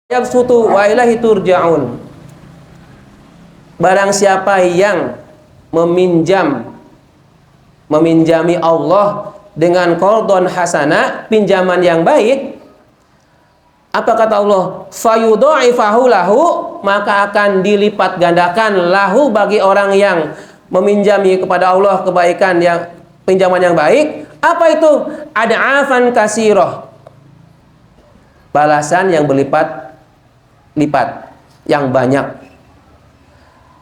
yabsutu wa ilaihi turja'un. Barang siapa yang meminjami Allah dengan qardon hasana, pinjaman yang baik, apa kata Allah? Fayudha'ifahu lahu, maka akan dilipat gandakan lahu bagi orang yang meminjami kepada Allah kebaikan, yang pinjaman yang baik. Apa itu? Ad'afan katsirah, balasan yang berlipat-lipat, yang banyak.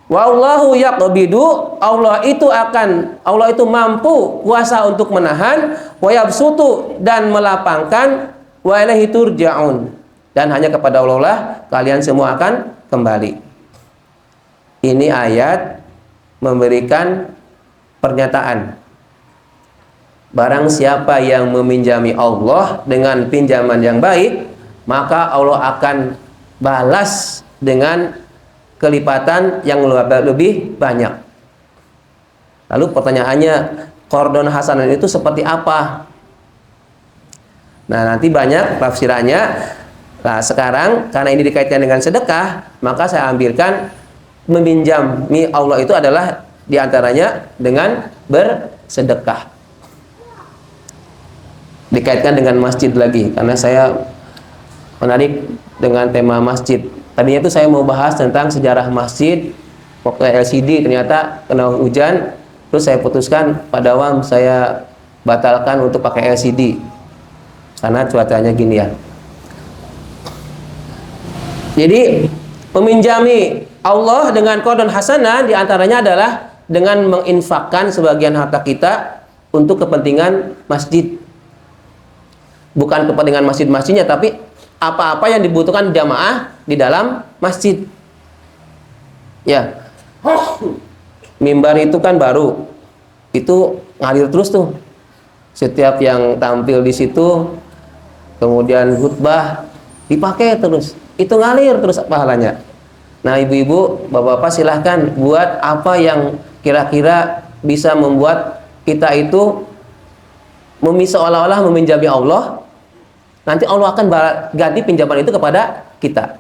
Wallahu yaqbidu, Allah itu mampu, kuasa untuk menahan, wa yabsutu, dan melapangkan, wa ilaihi turja'un, dan hanya kepada Allah lah kalian semua akan kembali. Ini ayat memberikan pernyataan. Barang siapa yang meminjami Allah dengan pinjaman yang baik, maka Allah akan balas dengan kelipatan yang lebih banyak. Lalu pertanyaannya, qardon hasanah itu seperti apa? Nah, nanti banyak tafsirannya. Nah, sekarang karena ini dikaitkan dengan sedekah, maka saya ambilkan meminjami Allah itu adalah diantaranya dengan bersedekah. Dikaitkan dengan masjid lagi, karena saya menarik dengan tema masjid. Tadinya itu saya mau bahas tentang sejarah masjid, waktu LCD ternyata kena hujan, terus saya putuskan pada awam saya batalkan untuk pakai LCD karena cuacanya gini ya. Jadi meminjami Allah dengan qardon hasanah diantaranya adalah dengan menginfakkan sebagian harta kita untuk kepentingan masjid. Bukan kepentingan masjid-masjidnya, tapi apa-apa yang dibutuhkan jamaah di dalam masjid. Ya, mimbar itu kan baru, itu ngalir terus tuh. Setiap yang tampil di situ, kemudian khutbah dipakai terus, itu ngalir terus pahalanya. Nah, ibu-ibu, bapak-bapak, silahkan buat apa yang kira-kira bisa membuat kita itu seolah-olah meminjami Allah. Nanti Allah akan ganti pinjaman itu kepada kita.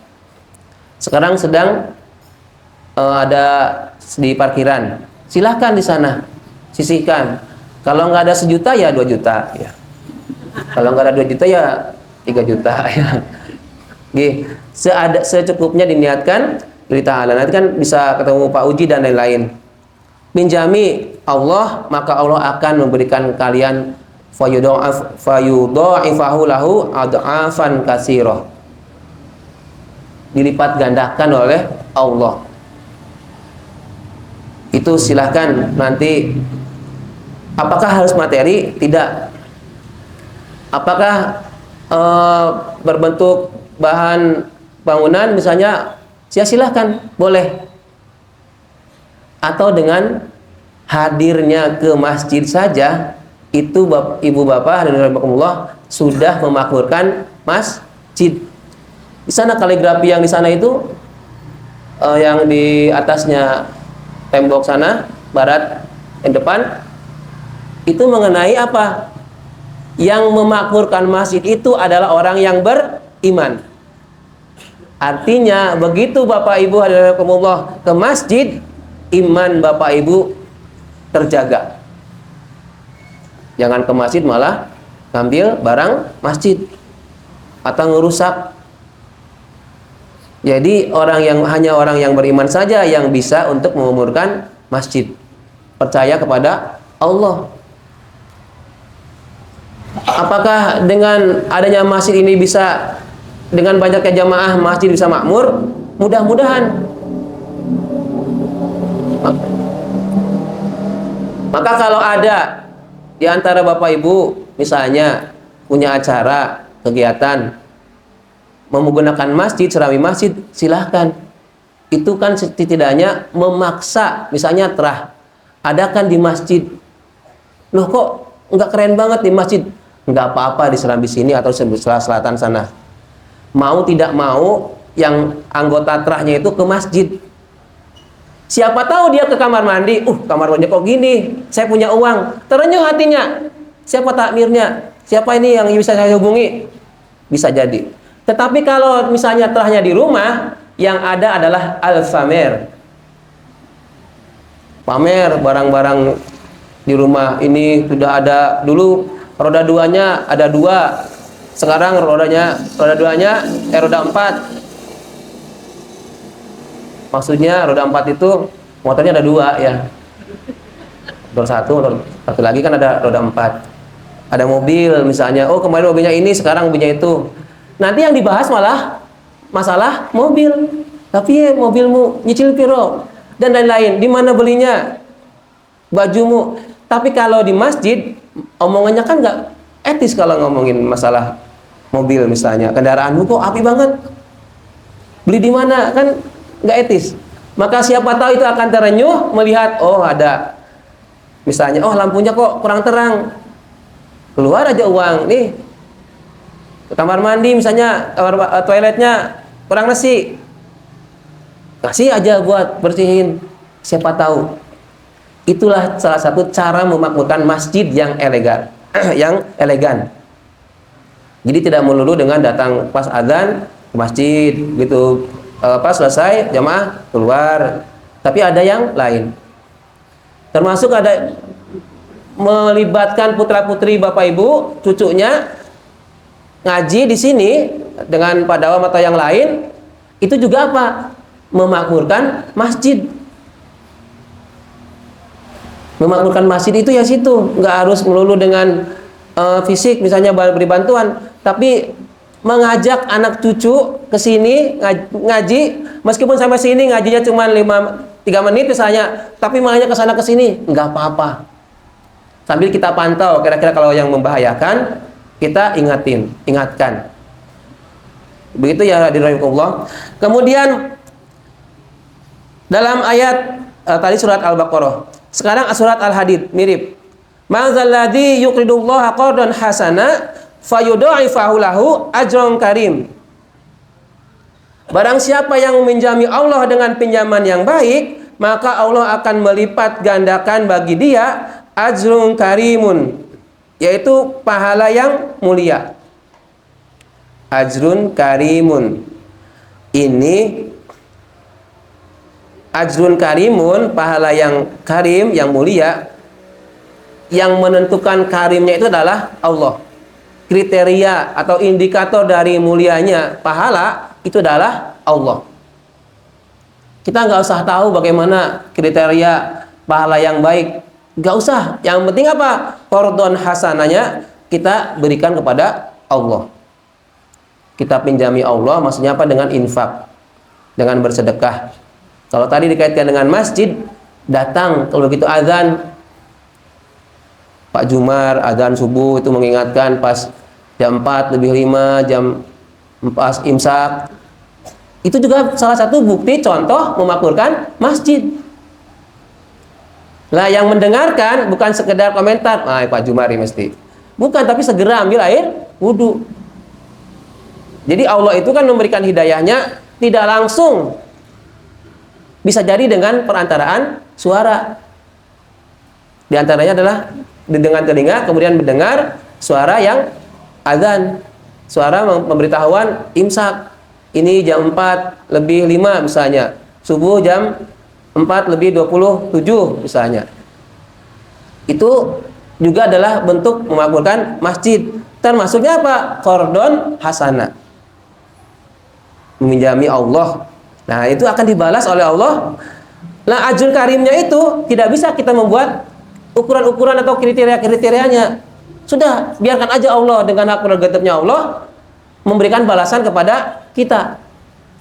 Sekarang sedang ada di parkiran, silahkan di sana sisihkan. Kalau nggak ada 1 juta ya 2 juta ya. Kalau nggak ada 2 juta ya 3 juta ya. Secukupnya diniatkan lillahi ta'ala. Nanti kan bisa ketemu Pak Uji dan lain-lain. Pinjami Allah, maka Allah akan memberikan kalian fayudha'ifahu lahu ad'afan katsirah, dilipat gandakan oleh Allah. Itu silahkan nanti. Apakah harus materi? Tidak. Apakah berbentuk bahan bangunan misalnya? Ya silahkan, boleh. Atau dengan hadirnya ke masjid saja, itu ibu bapak dan rahimakumullah sudah memakmurkan masjid. Di sana kaligrafi yang di sana itu yang di atasnya tembok sana barat yang depan itu mengenai apa? Yang memakmurkan masjid itu adalah orang yang beriman. Artinya begitu bapak ibu rahimakumullah ke masjid, iman bapak ibu terjaga. Jangan ke masjid malah ngambil barang masjid atau ngerusak. Jadi hanya orang yang beriman saja yang bisa untuk memakmurkan masjid. Percaya kepada Allah. Apakah dengan adanya masjid ini bisa, dengan banyaknya jamaah masjid bisa makmur? Mudah-mudahan. Maka kalau ada di antara bapak ibu misalnya punya acara kegiatan menggunakan masjid, serami masjid, silahkan. Itu kan setidaknya memaksa, misalnya adakan di masjid. Loh kok nggak keren banget di masjid? Nggak apa-apa di Serambi sini atau sebelah selatan sana. Mau tidak mau yang anggota terahnya itu ke masjid. Siapa tahu dia ke kamar mandi, kamar mandi kok gini, saya punya uang, terenyuh hatinya. Siapa takmirnya? Siapa ini yang bisa saya hubungi? Bisa jadi. Tetapi kalau misalnya terahnya di rumah, yang ada adalah al-famer. Pamer barang-barang di rumah. Ini sudah ada, dulu roda duanya ada dua, sekarang roda duanya roda empat. Maksudnya roda empat itu motornya ada dua ya, roda satu lagi kan ada roda empat. Ada mobil misalnya, oh kemarin mobilnya ini, sekarang mobilnya itu. Nanti yang dibahas malah masalah mobil. Tapi ya, mobilmu nyicil piro dan lain-lain. Di mana belinya? Bajumu. Tapi kalau di masjid omongannya kan nggak etis kalau ngomongin masalah mobil misalnya. Kendaraanmu kok api banget. Beli di mana? Kan nggak etis. Maka siapa tahu itu akan terenyuh melihat, oh ada misalnya, oh lampunya kok kurang terang. Keluar aja uang nih. Kamar mandi misalnya, toiletnya kurang nasi, kasih aja buat bersihin. Siapa tahu itulah salah satu cara memakmurkan masjid yang elegan. Yang elegan. Jadi tidak melulu dengan datang pas azan ke masjid gitu, pas selesai jamaah keluar. Tapi ada yang lain, termasuk ada melibatkan putra-putri bapak ibu, cucunya ngaji di sini dengan padawan atau yang lain. Itu juga apa? Memakmurkan masjid. Memakmurkan masjid itu ya situ, nggak harus melulu dengan fisik misalnya beri bantuan, tapi mengajak anak cucu ke sini ngaji, meskipun sampai sini ngajinya cuma 3 menit misalnya, tapi makanya ke sana ke sini nggak apa-apa. Sambil kita pantau, kira-kira kalau yang membahayakan kita ingatkan. Begitu ya hadirin Allah. Kemudian dalam ayat tadi surat Al-Baqarah, sekarang surat Al-Hadid mirip. Ma'zalladzi yuqridullaha qardan hasana fayudha'ifahu lahu ajran karim. Barang siapa yang meminjami Allah dengan pinjaman yang baik, maka Allah akan melipat gandakan bagi dia ajrun karimun, yaitu pahala yang mulia. Ajrun karimun. Ini ajrun karimun, pahala yang karim, yang mulia. Yang menentukan karimnya itu adalah Allah. Kriteria atau indikator dari mulianya pahala itu adalah Allah. Kita nggak usah tahu bagaimana kriteria pahala yang baik, nggak usah. Yang penting apa? Qardon hasananya kita berikan kepada Allah. Kita pinjami Allah, maksudnya apa? Dengan infak, dengan bersedekah. Kalau tadi dikaitkan dengan masjid, datang kalau begitu azan, Pak Jumar azan subuh itu mengingatkan pas jam 4 lebih 5, jam pas imsak. Itu juga salah satu bukti contoh memakmurkan masjid. Lah yang mendengarkan bukan sekedar komentar, Pak Jumari mesti. Bukan, tapi segera ambil air wudu. Jadi Allah itu kan memberikan hidayahnya tidak langsung. Bisa jadi dengan perantaraan suara. Di antaranya adalah dengan telinga, kemudian mendengar suara yang azan, suara pemberitahuan imsak. Ini jam 4 lebih 5 misalnya, subuh jam 4 lebih 27 misalnya. Itu juga adalah bentuk memakmurkan masjid. Termasuknya apa? Qardon hasanah, meminjami Allah. Nah itu akan dibalas oleh Allah. Nah ajrun karimnya itu tidak bisa kita membuat ukuran-ukuran atau kriteria-kriterianya. Sudah, biarkan aja Allah dengan hak prerogatifnya Allah memberikan balasan kepada kita,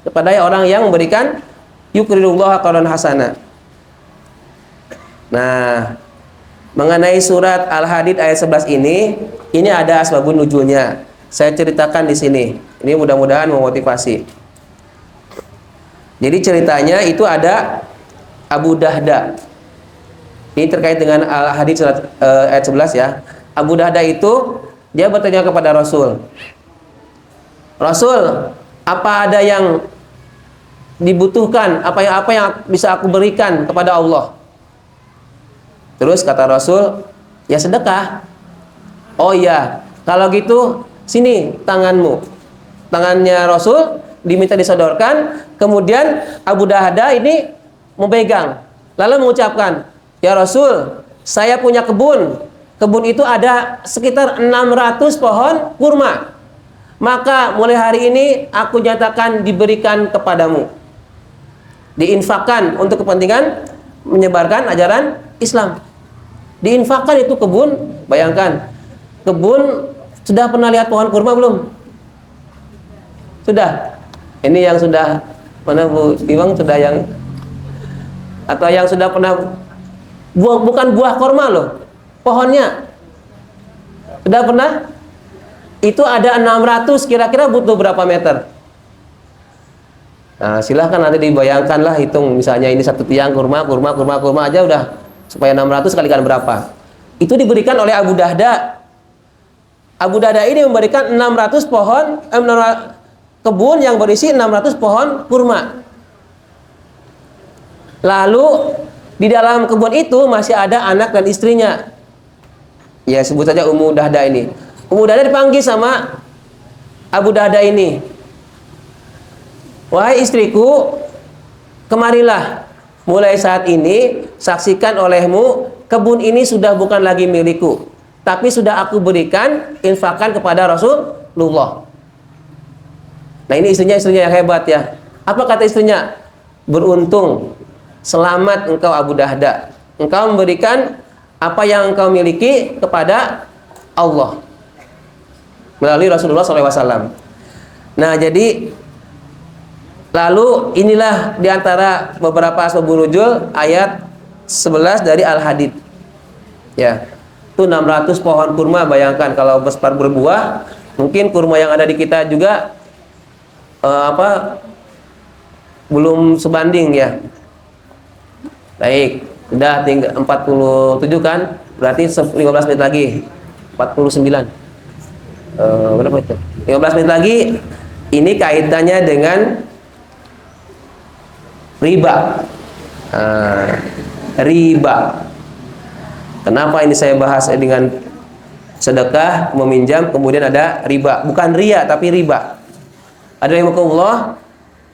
kepada orang yang memberikan yuqridullaha qardan hasana. Nah, mengenai surat Al-Hadid ayat 11 ini ada asbabun nuzulnya. Saya ceritakan di sini. Ini mudah-mudahan memotivasi. Jadi ceritanya itu ada Abu Dahda. Ini terkait dengan Al-Hadid surat ayat 11 ya. Abu Dahda itu dia bertanya kepada Rasul. Rasul, apa ada yang dibutuhkan? Apa yang bisa aku berikan kepada Allah? Terus kata Rasul, ya sedekah. Oh iya, kalau gitu sini tanganmu. tangannya Rasul, diminta disodorkan. Kemudian Abu Dahda ini memegang, lalu mengucapkan, "Ya Rasul, saya punya kebun. Kebun itu ada sekitar 600 pohon kurma. Maka mulai hari ini aku nyatakan diberikan kepadamu. Diinfakkan untuk kepentingan menyebarkan ajaran Islam." Diinfakkan itu kebun, bayangkan. Kebun, sudah pernah lihat pohon kurma belum? Sudah. Ini yang sudah, mana Bu Iwang sudah yang, atau yang sudah pernah bukan buah kurma loh, pohonnya. Sudah pernah? Itu ada 600, kira-kira butuh berapa meter? Nah, silahkan nanti dibayangkanlah, hitung misalnya ini satu tiang kurma aja udah, supaya 600 kalikan berapa? Itu diberikan oleh Abu Dahda. Abu Dahda ini memberikan 600 pohon, kebun yang berisi 600 pohon kurma. Lalu di dalam kebun itu masih ada anak dan istrinya. Ya, sebut saja Ummu Dahda ini. Ummu Dahda dipanggil sama Abu Dahda ini. "Wahai istriku, kemarilah. Mulai saat ini saksikan olehmu, kebun ini sudah bukan lagi milikku, tapi sudah aku berikan, infakkan kepada Rasulullah." Nah, ini istrinya yang hebat ya. Apa kata istrinya? "Beruntung, selamat engkau Abu Dahda. Engkau memberikan apa yang engkau miliki kepada Allah melalui Rasulullah SAW." Nah, jadi lalu inilah diantara beberapa asbabun nuzul ayat 11 dari Al-Hadid. Ya, itu 600 pohon kurma, bayangkan kalau besar berbuah, mungkin kurma yang ada di kita juga belum sebanding ya. Baik, sudah tinggal 47 kan? Berarti 15 menit lagi. 49. Berapa itu? 15 menit lagi. Ini kaitannya dengan riba. Riba. Kenapa ini saya bahas dengan sedekah, meminjam, kemudian ada riba. Bukan ria, tapi riba. Ada yang Allah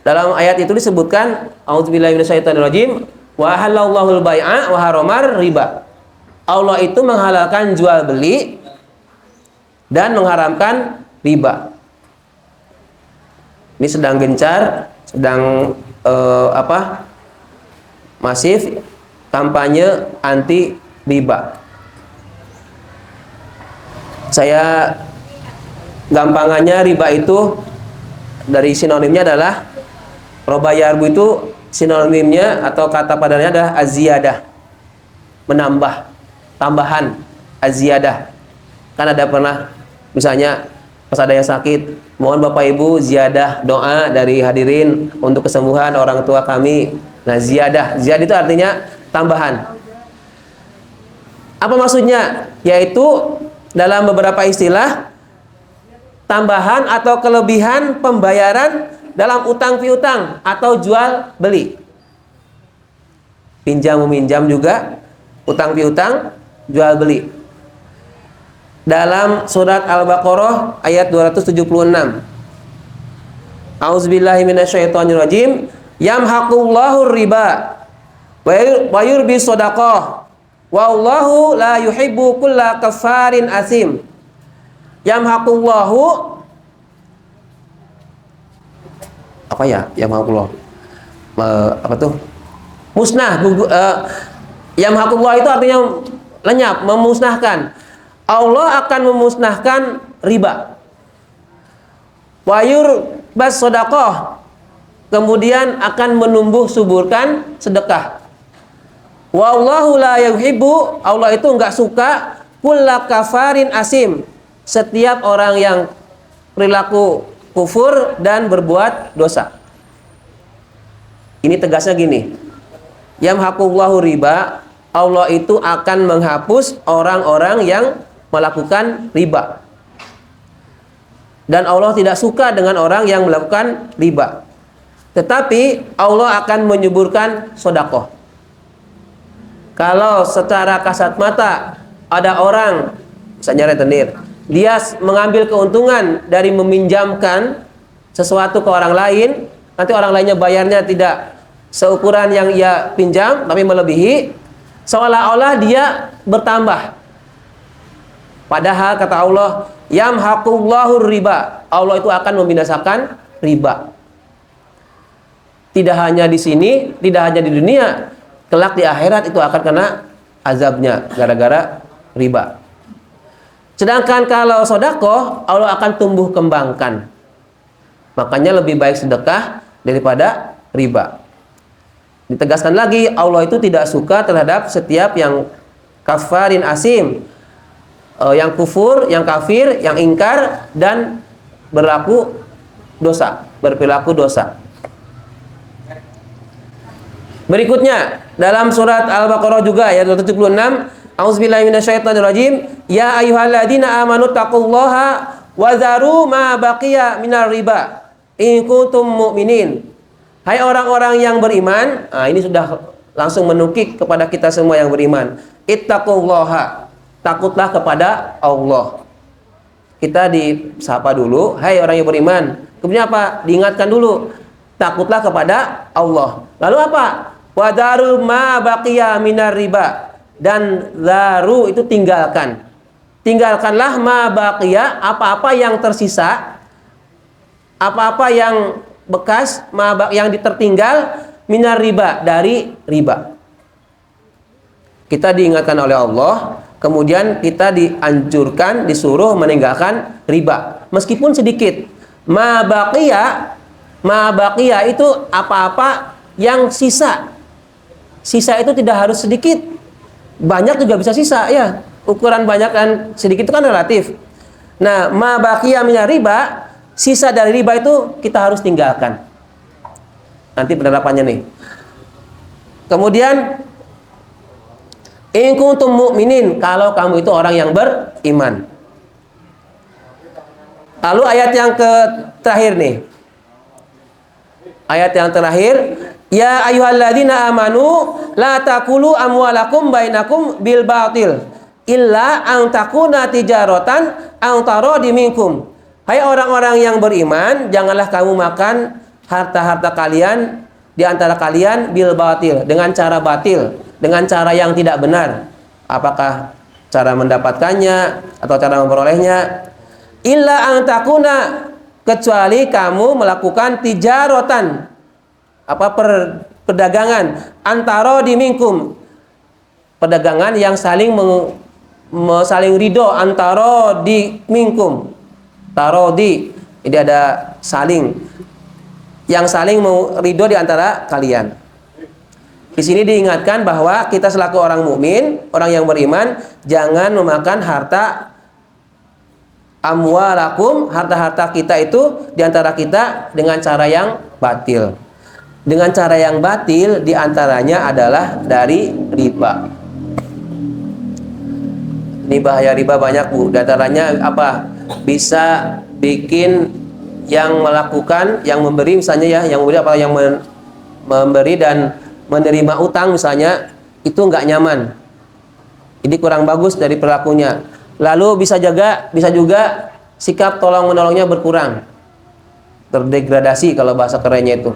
dalam ayat itu disebutkan, "A'udzubillahi minasyaitonirrajim, wa halallahu al-bai'a wa haramar riba." Allah itu menghalalkan jual beli dan mengharamkan riba. Ini sedang gencar, sedang masif kampanye anti riba. Saya gampangannya riba itu dari sinonimnya adalah roba yarbu, itu sinonimnya atau kata padannya adalah aziyadah, menambah, tambahan, aziyadah. Kan ada pernah misalnya pas ada yang sakit, mohon Bapak Ibu ziyadah doa dari hadirin untuk kesembuhan orang tua kami. Nah, ziyadah itu artinya tambahan. Apa maksudnya? Yaitu dalam beberapa istilah, tambahan atau kelebihan pembayaran dalam utang piutang atau jual beli. Pinjam meminjam juga, utang piutang, jual beli. Dalam surat Al-Baqarah ayat 276. A'udzubillahi minasyaitonirrajim. Yamhaqullahu riba wa yurbi shadaqah. Wallahu la yuhibbu kulla kafarin asim. Yamhaqullahu, apa ya? Yamhaqullah. Apa tuh? Musnah. Yamhaqullah itu artinya lenyap, memusnahkan. Allah akan memusnahkan riba. Wa yurbas shadaqah, kemudian akan menumbuh suburkan sedekah. Wallahu la yuhibbu, Allah itu enggak suka kulla kafarin asim, setiap orang yang perilaku kufur dan berbuat dosa. Ini tegasnya gini. Yamhaqullahu riba, Allah itu akan menghapus orang-orang yang melakukan riba. Dan Allah tidak suka dengan orang yang melakukan riba. Tetapi Allah akan menyuburkan sedekah. Kalau secara kasat mata ada orang misalnya rentenir, dia mengambil keuntungan dari meminjamkan sesuatu ke orang lain, nanti orang lainnya bayarnya tidak seukuran yang ia pinjam, tapi melebihi, seolah-olah dia bertambah. Padahal kata Allah, yamhaqullahu riba. Allah itu akan membinasakan riba. Tidak hanya di sini, tidak hanya di dunia, kelak di akhirat itu akan kena azabnya gara-gara riba. Sedangkan kalau sedekah, Allah akan tumbuh kembangkan. Makanya lebih baik sedekah daripada riba. Ditegaskan lagi, Allah itu tidak suka terhadap setiap yang kafarin asim, yang kufur, yang kafir, yang ingkar, dan berperilaku dosa. Berikutnya dalam surat Al-Baqarah juga ayat 276, A'udzubillahi minasyaitonirrajim, ya ayyuhalladzina amanu taqullaha wa dzaru ma baqiya minar riba in kuntum mu'minin. Hai orang-orang yang beriman, ini sudah langsung menukik kepada kita semua yang beriman. Ittaqullaha, takutlah kepada Allah. Kita disapa dulu, hai orang yang beriman. Kemudian apa? Diingatkan dulu, takutlah kepada Allah. Lalu apa? Wa daru ma baqiya minar riba. Dan daru itu tinggalkan. Tinggalkanlah ma baqiya, apa-apa yang tersisa, apa-apa yang bekas, yang tertinggal minar riba, dari riba. Kita diingatkan oleh Allah, kemudian kita dianjurkan, disuruh meninggalkan riba meskipun sedikit. Ma baqiya itu apa-apa yang sisa. Sisa itu tidak harus sedikit, banyak juga bisa sisa ya. Ukuran banyak dan sedikit itu kan relatif. Nah, ma baqiya minar riba, sisa dari riba itu kita harus tinggalkan. Nanti penerapannya nih. Kemudian in kuntum mu'minin, kalau kamu itu orang yang beriman. Lalu ayat yang terakhir nih. Ayat yang terakhir, ya ayyuhalladzina amanu la taqulu amwalakum bainakum bil batil illa an takuna tijaratan aw taradi minkum. Hai orang-orang yang beriman, janganlah kamu makan harta-harta kalian di antara kalian bil batil, dengan cara batil, dengan cara yang tidak benar. Apakah cara mendapatkannya atau cara memperolehnya? Illa an takuna, kecuali kamu melakukan tijaratan, perdagangan, antara di minkum, perdagangan yang saling saling ridho, antara di minkum, tarodi, jadi ada saling, yang saling ridho di antara kalian. Di sini diingatkan bahwa kita selaku orang mukmin, orang yang beriman, jangan memakan harta amwalakum, harta-harta kita itu di antara kita dengan cara yang batil. Dengan cara yang batil diantaranya adalah dari riba. Ini bahaya riba banyak, Bu. Di antaranya apa? Bisa bikin yang melakukan, yang memberi misalnya ya, yang memberi apa, yang memberi dan menerima utang misalnya, itu nggak nyaman. Ini kurang bagus dari perilakunya. Lalu bisa juga sikap tolong menolongnya berkurang, terdegradasi kalau bahasa kerennya itu.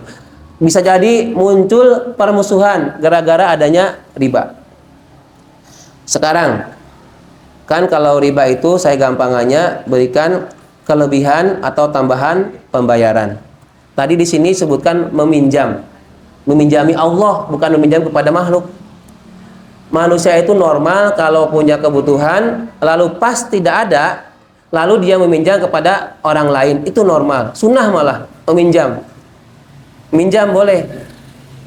Bisa jadi muncul permusuhan gara-gara adanya riba. Sekarang kan kalau riba itu saya gampangannya berikan kelebihan atau tambahan pembayaran. Tadi di sini sebutkan meminjam, meminjami Allah, bukan meminjam kepada makhluk. Manusia itu normal kalau punya kebutuhan, lalu pas tidak ada, lalu dia meminjam kepada orang lain, itu normal, sunnah malah meminjam. Minjam boleh,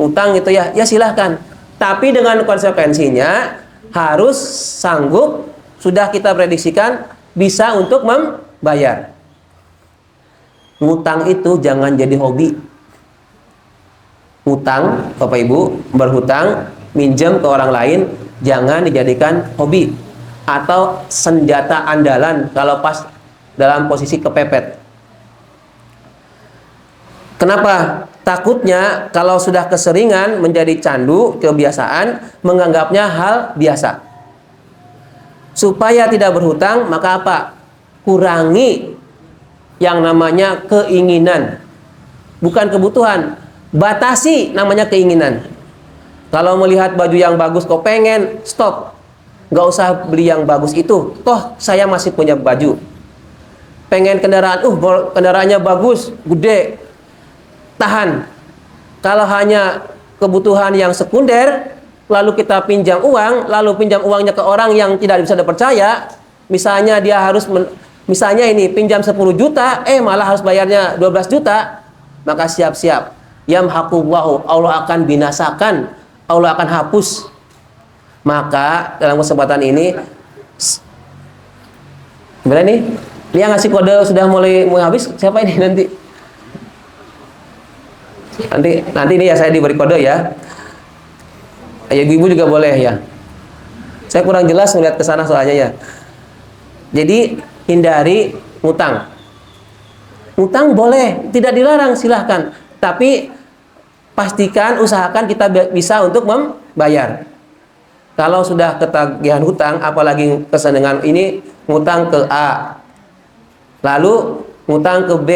utang itu ya silahkan. Tapi dengan konsekuensinya harus sanggup, sudah kita prediksikan bisa untuk membayar. Ngutang itu jangan jadi hobi. Ngutang, Bapak Ibu, berhutang, minjem ke orang lain, jangan dijadikan hobi atau senjata andalan kalau pas dalam posisi kepepet. Kenapa? Takutnya kalau sudah keseringan menjadi candu, kebiasaan, menganggapnya hal biasa. Supaya tidak berhutang, maka apa? Kurangi yang namanya keinginan. bukan kebutuhan. Batasi namanya keinginan. Kalau melihat baju yang bagus kok pengen, stop. Nggak usah beli yang bagus itu. Toh saya masih punya baju. Pengen kendaraan, kendaraannya bagus, gede, tahan. Kalau hanya kebutuhan yang sekunder, lalu kita pinjam uang, lalu pinjam uangnya ke orang yang tidak bisa dipercaya, misalnya dia harus, misalnya ini pinjam 10 juta, malah harus bayarnya 12 juta, maka siap-siap. Yamhaqullahu, Allah akan binasakan, Allah akan hapus. Maka dalam kesempatan ini, gimana nih? Ini yang ngasih kode sudah mulai mau habis, siapa ini nanti? Nanti ini ya saya diberi kode ya. Ya ibu-ibu juga boleh ya. Saya kurang jelas melihat ke sana soalnya ya. Jadi hindari ngutang. Ngutang boleh, tidak dilarang, silahkan. Tapi pastikan, usahakan kita bisa untuk membayar. Kalau sudah ketagihan hutang, apalagi kesenangan ini ngutang ke A, lalu ngutang ke B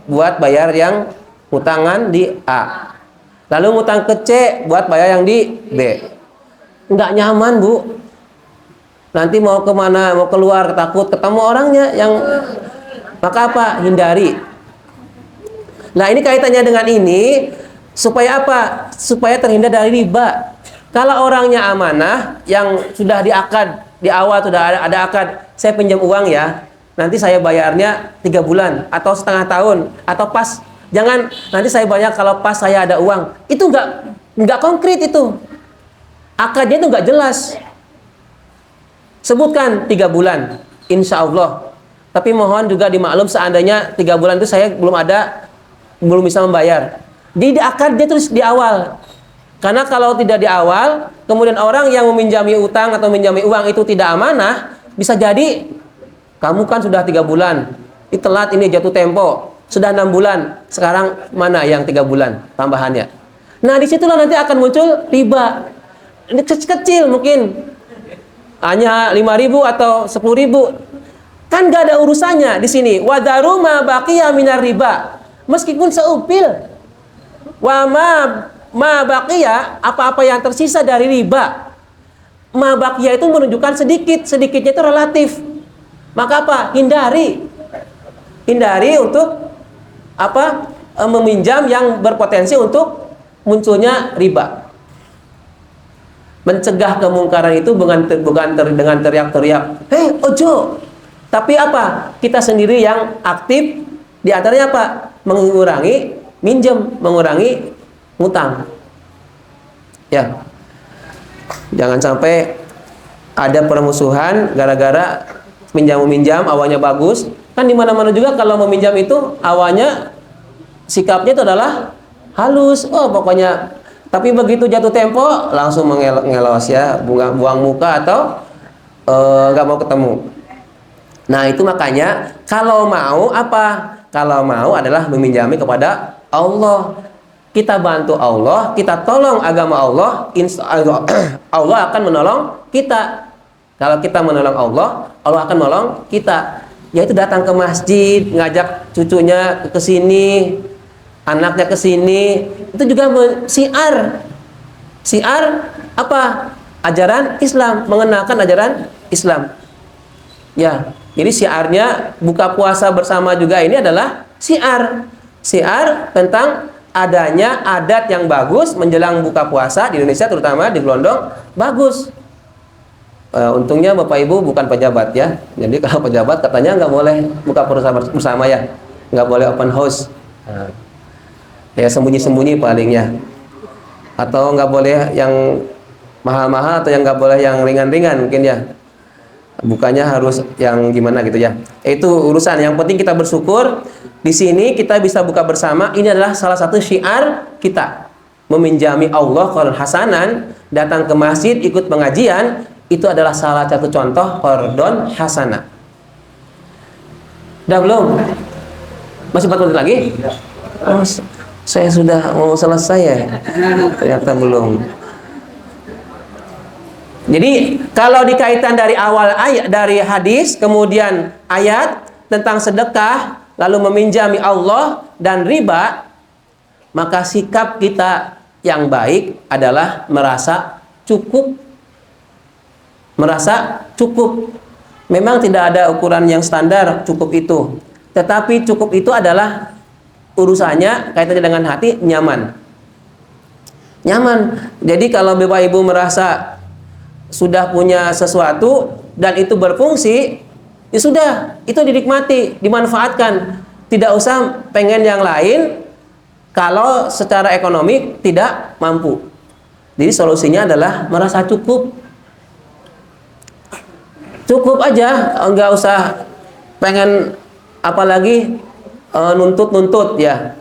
buat bayar yang ngutangan di A, lalu ngutang ke C buat bayar yang di B. Nggak nyaman, Bu. Nanti mau kemana, mau keluar, takut ketemu orangnya yang, maka apa? Hindari. Nah, ini kaitannya dengan ini supaya apa? Supaya terhindar dari riba. Kalau orangnya amanah, yang sudah diakad di awal, sudah ada akad, saya pinjam uang ya, nanti saya bayarnya 3 bulan atau setengah tahun atau pas. Jangan nanti saya bayar kalau pas saya ada uang. Itu nggak konkret itu. Akadnya itu nggak jelas. Sebutkan 3 bulan, insya Allah. Tapi mohon juga dimaklum seandainya 3 bulan itu saya belum bisa membayar. Di akad dia tulis di awal. Karena kalau tidak di awal, kemudian orang yang meminjami utang atau meminjami uang itu tidak amanah, bisa jadi kamu kan sudah 3 bulan, ini telat, ini jatuh tempo, sudah 6 bulan, sekarang mana yang 3 bulan tambahannya? Nah, disitulah nanti akan muncul riba. Ini kecil mungkin, hanya 5.000 atau 10.000, kan gak ada urusannya di sini. Wadaru ma baqiya minar riba, meskipun seupil. Wa ma baqiya, apa-apa yang tersisa dari riba. Ma baqiya itu menunjukkan sedikit, sedikitnya itu relatif. Maka apa? Hindari untuk apa? Meminjam yang berpotensi untuk munculnya riba. Mencegah kemungkaran itu bukan dengan teriak-teriak, "Hei, ojo!" Tapi apa? Kita sendiri yang aktif, di antaranya apa? Mengurangi minjem, mengurangi ngutang. Ya. Jangan sampai ada permusuhan gara-gara minjam awalnya bagus. Kan di mana-mana juga kalau meminjam itu awalnya sikapnya itu adalah halus. Oh, pokoknya, tapi begitu jatuh tempo langsung mengelos ya, buang muka atau nggak mau ketemu. Nah, itu makanya kalau mau apa? Kalau mau adalah meminjami kepada Allah. Kita bantu Allah, kita tolong agama Allah, insya Allah Allah akan menolong kita. Kalau kita menolong Allah, Allah akan menolong kita. Yaitu datang ke masjid, ngajak cucunya ke sini, anaknya ke sini. Itu juga siar. Siar apa? Ajaran Islam, mengenalkan ajaran Islam. Ya, jadi siarnya buka puasa bersama juga ini adalah siar. Siar tentang adanya adat yang bagus menjelang buka puasa di Indonesia, terutama di Glondong, bagus. Untungnya Bapak Ibu bukan pejabat ya. Jadi kalau pejabat katanya nggak boleh buka puasa bersama ya, nggak boleh open house. Ya sembunyi-sembunyi palingnya. Atau nggak boleh yang mahal-mahal atau yang nggak boleh yang ringan-ringan mungkin ya. Bukannya harus yang gimana gitu ya. Itu urusan. Yang penting kita bersyukur. Di sini kita bisa buka bersama. Ini adalah salah satu syiar kita. Meminjami Allah qardhan hasanan, datang ke masjid, ikut pengajian, itu adalah salah satu contoh qardhan hasanah. Udah belum? Masih 4 menit lagi? Oh, saya sudah mau selesai ya. Ternyata belum. Jadi kalau dikaitkan dari awal ayat, dari hadis, kemudian ayat tentang sedekah, lalu meminjami Allah dan riba, maka sikap kita yang baik adalah merasa cukup. Merasa cukup. Memang tidak ada ukuran yang standar cukup itu. Tetapi cukup itu adalah urusannya kaitannya dengan hati, nyaman. Nyaman. Jadi kalau Bapak Ibu merasa sudah punya sesuatu dan itu berfungsi, ya sudah, itu dinikmati, dimanfaatkan. Tidak usah pengen yang lain kalau secara ekonomi tidak mampu. Jadi solusinya adalah merasa cukup. Cukup aja, enggak usah pengen apalagi nuntut-nuntut ya.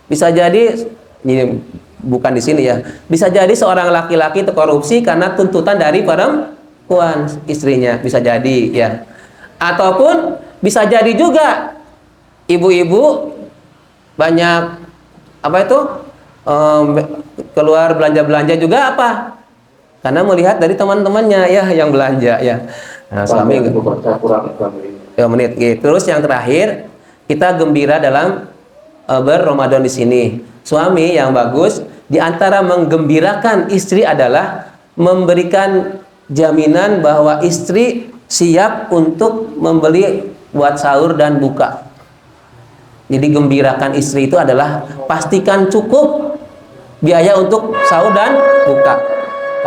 Bisa jadi ini bukan di sini ya. Bisa jadi seorang laki-laki terkorupsi karena tuntutan dari perempuan istrinya, bisa jadi ya. Ataupun bisa jadi juga ibu-ibu banyak apa itu keluar belanja-belanja juga apa? Karena melihat dari teman-temannya ya yang belanja ya. Nah, suami ya menit gitu. Terus yang terakhir, kita gembira dalam berRamadan di sini. Suami yang bagus di antara menggembirakan istri adalah memberikan jaminan bahwa istri siap untuk membeli buat sahur dan buka. Jadi gembirakan istri itu adalah pastikan cukup biaya untuk sahur dan buka.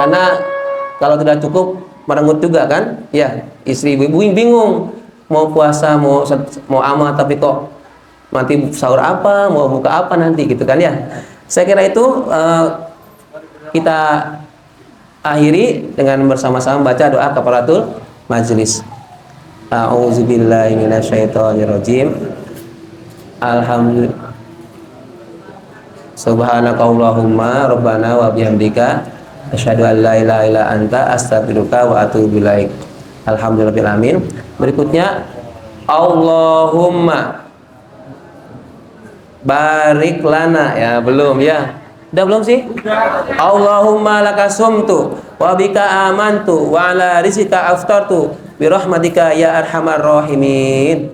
Karena kalau tidak cukup merenggut juga kan, ya istri ibu bingung mau puasa mau amat tapi kok nanti sahur apa, mau buka apa nanti gitu kan ya. Saya kira itu kita akhiri dengan bersama-sama baca doa kafaratul majelis. A'udzubillahi minasyaitonirrajim. Alhamdulillah. Subhanakallahumma rabbana wa bihamdika asyhadu an la ilaha illa anta astaghfiruka wa atubu ilaik. Alhamdulillahirabbil alamin. Berikutnya Allahumma barik lana ya, belum ya? Udah belum sih? Allahumma laka sumtu wa bika amantu wa ala rizqika aftartu bi rahmatika ya arhamar rahimin.